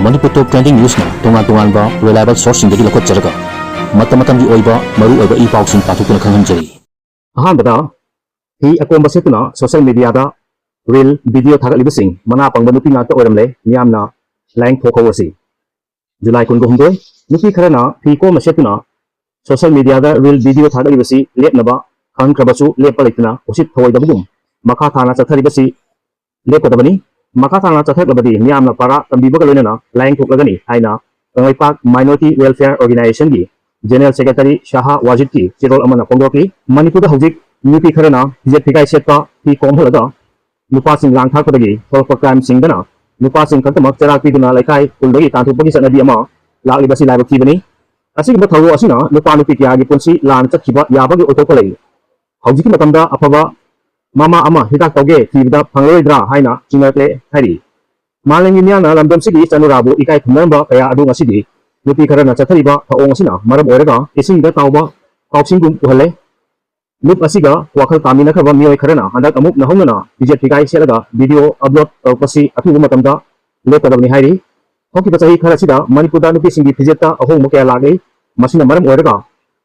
Manipur Top Trending News na tungan-tungan ba reliable source sing dagi lakot jaraga matam-matam di oiba maru oiba i-pau sing patukuna khanghanjari. Ahanbada hi akomba setuna social media da reel video thagalibasing mana pangba nupi ngata oiramle miyamna lang thokawasi. July 12 nupi kharana hi ko masetuna social media da reel video thagalibasi lepnaba khangkrabasu lepa leitna usit thoidabugum makha thana chatharibasi lepkadabani makha thana chathaklabadi miyamna para tambibaga loinana lang thoklagani haina Kangaipak Minority Welfare Organization gi General Secretary Shaha Wajid ki chirol amana pongdokli Manipur da hojik nupi kharana hijet thikai setpa hi komholaga nupa sing lang thakpadagi thorpa crime singdana nupa sing kantamak charak piduna laikai kuldagi tanthupagi sanadi ama laklibasi laibaki bani asigba thawo asina nupa nupi kya gi punsi lan chakhiba yabagi otopalai hojiki matamda afaba mama ama hitak tauge thibda phangloidra haina chingarle hari Malang Indiana lamdam sigi chanurabu ikai thumnamba kaya adu ngasidi nupi kharana chathariba thaong asina maram oiraga isingda tawba kausingum uhale nup asiga wakhal tamina khaba mioi kharana handak amuk nahongna bijet thikai selaga video upload tawpasi athubu matamda lekadabni hairi hokiba chahi kharasida Manipur da nupi singi bijeta ahong mokya lagai masina maram oiraga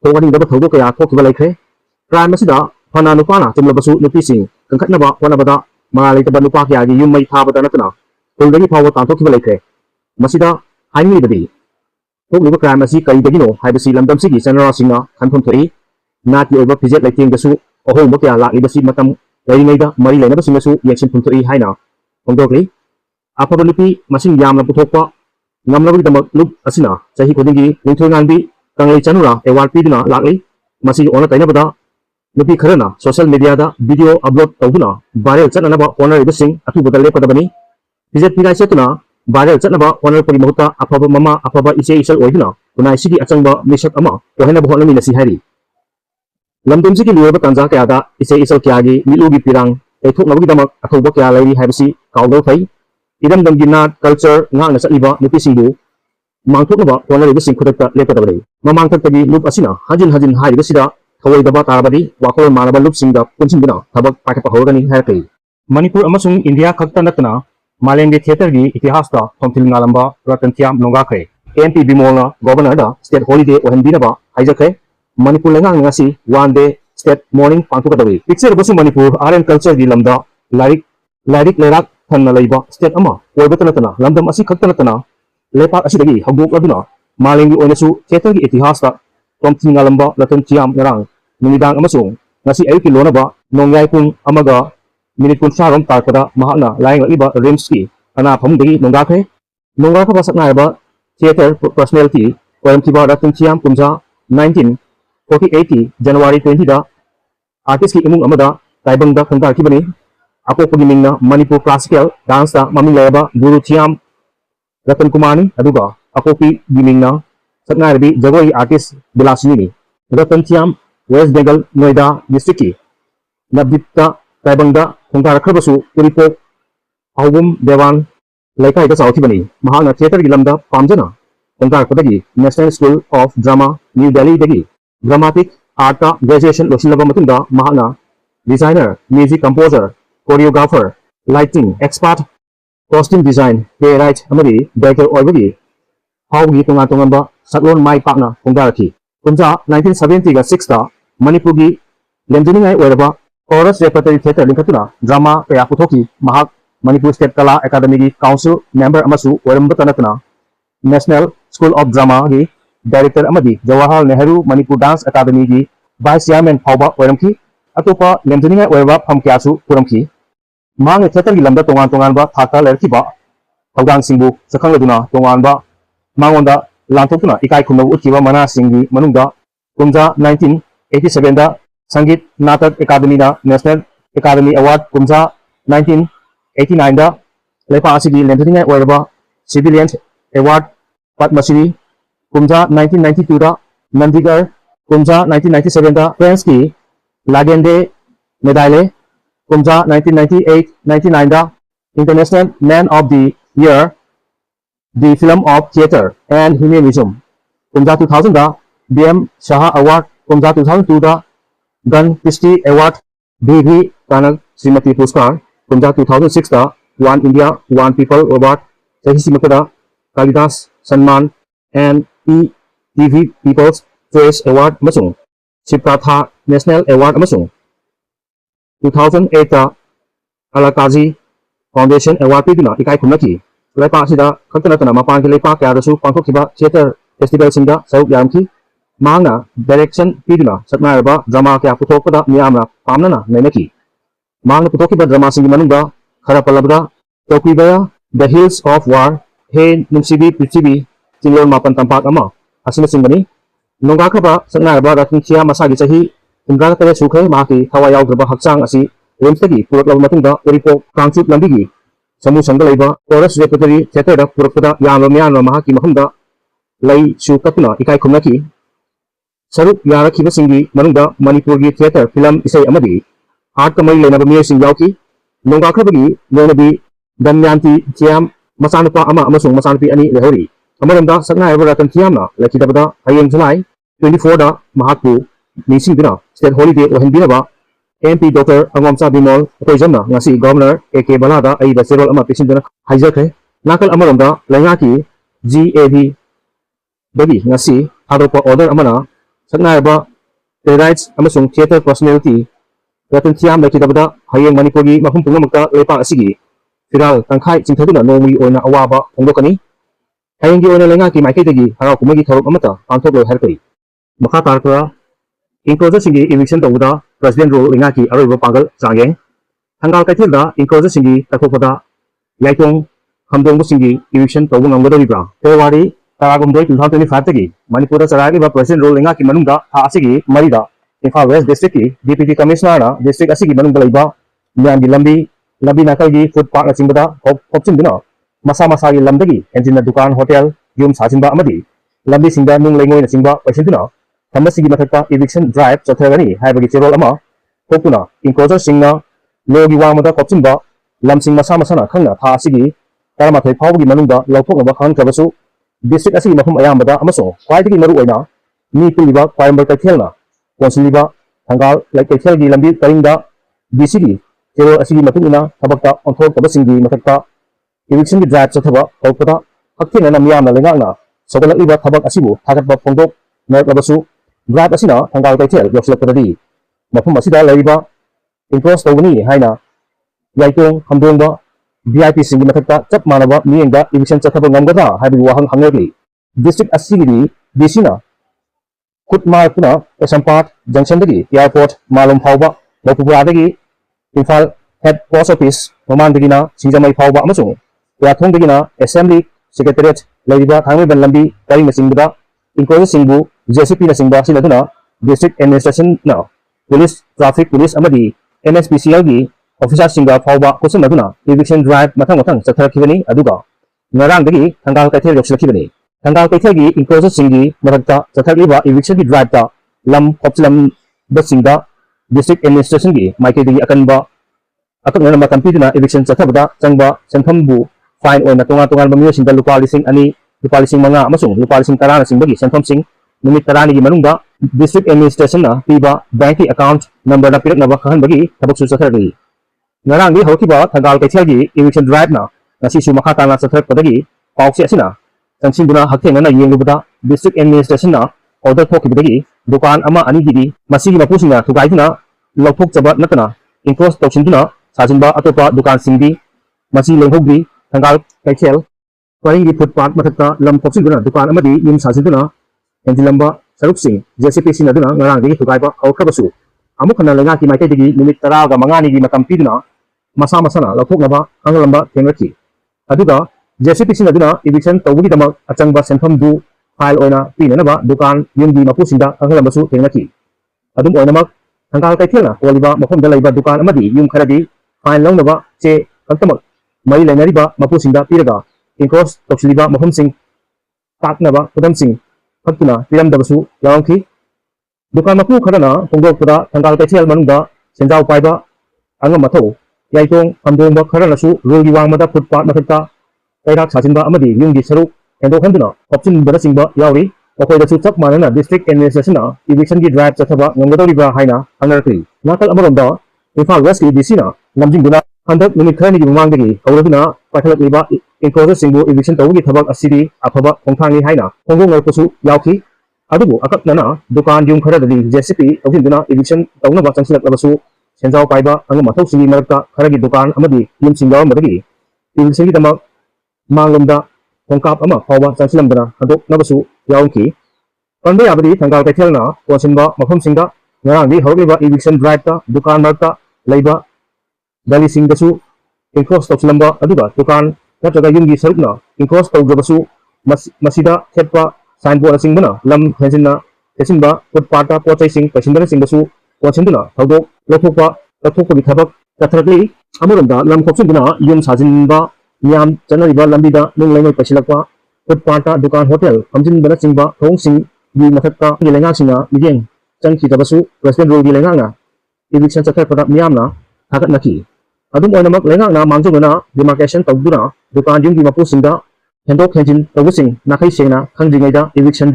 thongani daba thogo kaya thokiba laikhe crime asida phana nupana chumlabasu nupi sing kangkhatnaba wanabada malaitaba nupa kya gi yumai thabada natna Kuldagi power tantok kibalai masida haini badi thokliba crime asi kaidagino haibasi lamdam sigi sanara singa khanthom thoi nati oba fijet laiting dasu ohong bokya laklibasi matam laingaida mari lainaba singasu yaksin phumthoi haina hongdokli apabalipi masing yamla puthokpa ngamlabagi damak lup asina chahi kodingi ningthoi nganbi kanglei chanura award piduna lakli masi ona tainabada nupi kharana social media da video upload tawduna viral chananaba honor ibasing athu badale padabani Bijet pirai setuna viral chatnaba honor pari mahuta afaba mama afaba ise isal oiduna kunai sigi achangba misak ama kohena bohna mi nasi hari lamdum sigi luwa tanja kya da ise isal kya gi milugi pirang eithok nabagi damak athoba kya lairi haibasi kaudau thai idam damgi na culture nga na saliba nupi singbu mangthok naba honor ibasing khudakta lepadabai mamang tagi lup asina hajin hari basida thawai daba tarabadi wakol manaba lup singda punsingbuna thabak pakapa hogani haikai Manipur amasung India khakta natna Malengi theater gi itihas da thomthil ngalamba RatanTh nongakhe MP Bimolna governor da state holiday ohenbinaba haijakhe Manipur lengang ngasi one day state morning pangthukadawi picture basu Manipur art and culture gi lamda larik lerak thanna leiba state ama oibatanatana lamdam asi khaktanatana lepak asidagi hagdok laduna malengi oinasu theater gi itihas da thomthil ngalamba RatanTh ngarang numidang amasung ngasi ayuki lonaba nongyai pung amaga Minit kun sarom tarpada mahana laing iba rimski ana phamdagi nongakhe nongakha basakna ba theater personality Tiba RatanTh kumja 1948 January 20 da artist ki imung amada taibang da khangtar ki bani ako pagi mingna Manipur classical dance da maming leba Guru Thiam Ratan Kumani aduga ako ki gimingna sakna bi jagoi artist Bilasini RatanTh West Bengal Noida district ki nabdita taibang da Kongkar kerbasu uripok Augum Dewan Laikai da sauthi bani mahana theater gilamda pamjana Kongkar kodagi National School of Drama New Delhi dagi dramatic art graduation losilaba matunda mahana designer music composer choreographer lighting expert costume design playwright amadi director oibagi haugi tonga saklon mai pakna Kongkar ki kumja 1970 ga 6 da Manipur gi lemjani oiraba Chorus Repertory Theatre Linkatuna Drama Kaya Puthoki Mahak Manipur State Kala Academy gi Council Member Amasu Oirambatanatana National School of Drama gi Director Amadi Jawaharlal Nehru Manipur Dance Academy gi Vice Chairman Phauba Oiramki Atopa Lemjani Oiraba Phamkyasu Puramki Mang Theatre gi lamda tongan ba thaka lerkiba Thawdang singbu sakangladuna tongan ba mangonda lanthokuna ikai khumnabu utkiba mana singgi manungda kumja 1987 da Sangit Natak Academy da National Academy Award kumja 1989 da lepa asigi lemthini oiraba Civilian Award Padma Shri kumja 1992 da Nandigar kumja 1997 da Prince ki Lagende Medaille kumja 1998-99 da International Man of the Year the Film of Theatre and Humanism kumja 2000 da BM Shah Award kumja 2002 da Gun Christie Award BV Kanak Srimati Puskar kumja 2006 da One India One People Award Sahi Simakada Kalidas Sanman and TV People's Choice Award amasung Sipratha National Award amasung 2008 Alakazi Foundation Award piduna ikai khumnaki laipa asida khakta natana mapan ki laipa kya dasu pangthokhiba theater festival singa saruk yamki mangna direction piduna satnaraba drama kya puthokpada miyamna pamnana nainaki mangna puthokhiba drama singi manungda khara palabda Tokibaya The Hills of War He Nungsibi Prithibi Tinglon Mapan Tampak Ama asina singani nongga khaba satnaraba RatanTh masagi chahi umra tare sukhe maki hawayaw graba hakchang asi Remstagi purak law matungda Oripok Kangchup lambigi samu sangga laiba chorus repertory theater da purakpada yamlo myanlo mahaki mahumda lai su kapuna ikai khumnaki saruk yarakhiba singi manungda Manipur gi theater film isai amadi art kamai lenaba mi sing yauki nongga khabagi nonabi Damyanti Thiam masanupa ama amasung masanupi ani lehori amaranda sakna ever RatanTh na lakidabada hayeng July 24 da mahakpu nisingdina state holiday ohenbinaba MP Dr. Angomcha Bimol Koijamna ngasi Governor AK Balada ai Basirol ama pisindana haijakhe nakal amaronda laingaki GAB bagi ngasi hadopa order amana saknaiba rights amasung theater personality RatanTh lakidabada hayeng Manipuri mahum pungamakta lepa asigi firal tangkhai chingthaduna nomi oina awaba hongdokani hayenggi oina laingaki maikaitagi harau kumagi thorok amata pangthoklo harkai makha tarkra Enclosure singi eviction tawuda president role lingaki aroiba pangal changgeng hangal kaithilda enclosure singi takhopada yaitong hamdongbu singi eviction tawu ngamgadoribra February 2025 tagi Manipur charagi ba president role lingaki manungda ha asigi marida Imphal West district ki deputy commissioner na district asigi manungda laiba myangi lambi nakalgi food park asingbada hopchinduna masa gi lamdagi enjina dukan hotel yum sajinba amadi lambi singda nung leingoi na singba paisinduna Thammasigi mathakta eviction drive chathagani haibagi cherol ama thokuna enclosure singna logi wamada kopchimba lamsing masana khangna tha asigi taramathai phawgi manungda lawthoknaba khan kabasu district asigi mafum ayambada amaso kwaidagi maru oina mi puliba kwaimbar kaithelna konsiliba thangal laikaiselgi lambi karingda DCG cherol asigi matungina thabakta onthok tabasingi mathakta eviction drive chathaba thokpada hakthena namyamna lengakna sogalakliba thabak asibu thagatba phongdok narkabasu Drive asina tanggal kaithel yoslakpadadi mafum asida laiba enclose tawgani haina yaitong hamdongba VIP singi mathakta chap manaba miengda eviction chathaba ngamgada haibagi wahang hangerli district asigidi DC-na khutmar puna Esampat junction dagi airport malum phawba Bapupura-dagi Imphal head post office mamandagina Singjamai phawba amasung Yathong-dagina assembly secretariat laiba thangmaiban lambi karingna singbada enclosure singbu JCP na singba sinaduna district administration na police traffic police amadi NSPCL gi officer singa phawba kusunaduna eviction drive mathang chatharakibani aduga ngarangdagi thangal kaithel yokslakibani thangal kaithel gi enclosure singi marakta chathakliba eviction gi drive ta lam khopchilam basingda district administration gi maikaidagi akanba akakna matampiduna eviction chathabada changba senphambu fine oina tonga bamio sinda lupa lising ani lupa lising manga amasung lupa lising tarana singbagi senpham sing Numit tarani gi manungda district administration na piba bank account number na piraknaba khahanbagi thabak su chathargi ngarang gi hokiba thangal kaithel gi eviction drive na ngasi su makha tana chatharakpadagi pawse asina changsinduna hakthengna na yenglubada district administration na order thokibadagi dukan ama ani gi masigi mapusina thugaiduna lophok chaba natana enclose tawsinduna sajinba atopa dukan singdi masi lenghogri thangal kaithel paringi footpath mathakta lam phoksiduna dukan amadi yum sajinduna Enjilamba Saruksing JCP sinaduna ngarangdagi thugaiba hawkabasu amukhana lengaki maikaidagi numit 10 ga mangani gi matampiduna masana lathoknaba angalamba thengraki aduga JCP sinaduna eviction tawbugi damak achangba senpham du file oina pinanaba dukan yumgi mapusinda angalambasu thengraki adum oinamak thangal kaithelna oliba mafamda laiba dukan amadi yum kharadi file lawnaba che kantamak mai lainariba mapusinda piraga enclose toksiliba mafamsing taknaba kudamsing Hakuna piram dabasu lawangki dukan mapu kharana hongdokpada thangal kaithel manungda senjau paiba angam mathau yaitong hamdongba kharanasu rogi wangmada footpath mathakta kairak sajinba amadi yumgi saruk hendokhanduna opchinbada singba yauri okoidasu chap manana district administration na eviction gi drive chathaba ngamgadoriba haina hangarakli nakal amaronda Imphal West ki DC na namjingduna handak numit kharani gi mamangdagi hauraduna paithalakliba enclosure-singbu eviction tawgi thabak asidi afaba khongthangni haina khonggong ngarpusu yawki adubu akaknana dukan yung kharadadi JCP tawhinduna eviction tawnaba changsilaklabasu senjau paiba anga mathausingi marakta kharagi dukan amadi yumsing yawamadagi eviction damak manglomda khongkap ama phawba changsilamdana hadoknabasu yawki panbe abadi thangal kaithelna posinba mafamsingda ngarangdi hawriba eviction drive ta dukan marakta leiba dalisingdasu enclose tawsilamba aduga dukan natraga yumgi sarukna enclose tawdrabasu masida theppa signboard asingbana lam henjinna tesinba footpath pochaising pasindana singdasu pochinduna thawdok lothokpa tathokpagi thabak tatharakli amoromda lam khopsinduna yum sajinba miyam chanariba lambida nunglaimai pasilakpa footpath dukan hotel hamjinbana singba thongsing gi mathakta gilenga singa mideng changkitabasu president rule gilenga eviction chathakpada miyamna thagatnaki adum oinamak lengakna mangjongna demarcation tawduna dukan yumgi mapusingda hendok henjin tawusing nakai sengna khangjingaida eviction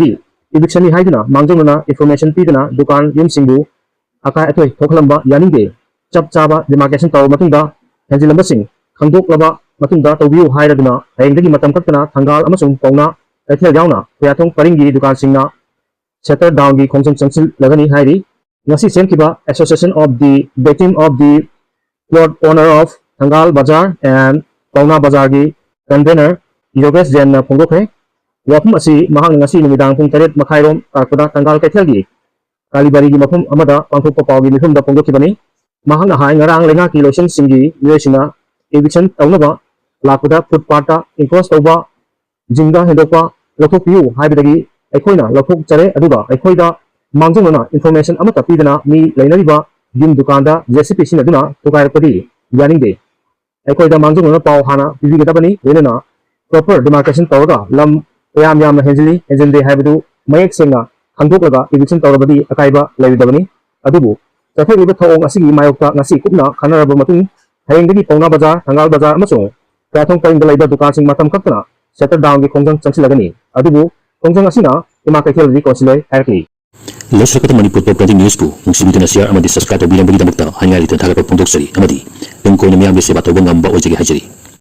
ni haiduna mangjongna information piduna dukan yumsingbu akai athoi thokhlamba yaningde chap chaba demarcation taw matungda henjilambasing khangdoklaba matungda tawbiu hairaduna hayengdagi matam kattana thangal amasung pauna aithel yauna pyathong paringi dukan singna shutter down gi khongjong changsil lagani hairi ngasi semkiba association of the victim of the plot owner of Thangal Bazar and Pauna Bazar gi convener Yogesh Jain na phongdokhe wafum asi mahang ngasi numidang pung 8 makhairom takpada Thangal Kaithel gi Kalibari gi mafum amada pangthokpa pawgi mithumda phongdokhibani mahang na hai ngarang lenga ki lotion singi yoisina eviction tawnaba lakpada footpath enclose tawba jingda hendokpa lothokpiu haibidagi aikhoina lothok chare aduga aikhoida mangjongna information amata pidana mi leinariba yum dukanda JCP sinaduna tukairapadi yaningde aikhoida mangjongna paw hana pibigadabani wenana proper demarcation tawraga lam yam yamna henjinde haibadu mayek sengna khangdoklaga eviction tawrabadi akaiba leidabani adubu chathaiba thong asigi mayokta ngasi kupna khanaraba matung hayengdagi Pauna Bazar Thangal Bazar amasung prathong paringda leiba dukan sing matam kaktana shutter down gi khongjang changsilagani adubu khongjang asina ima kaithel ri konsilai hairkli Los Rakata Manipur Top Trending News po kung sibito na share amadi subscribe o bilang bagi damakta hanya rito tagapag pundok sari amadi yung ko na miyang bese bato bang ngamba o jagi hajari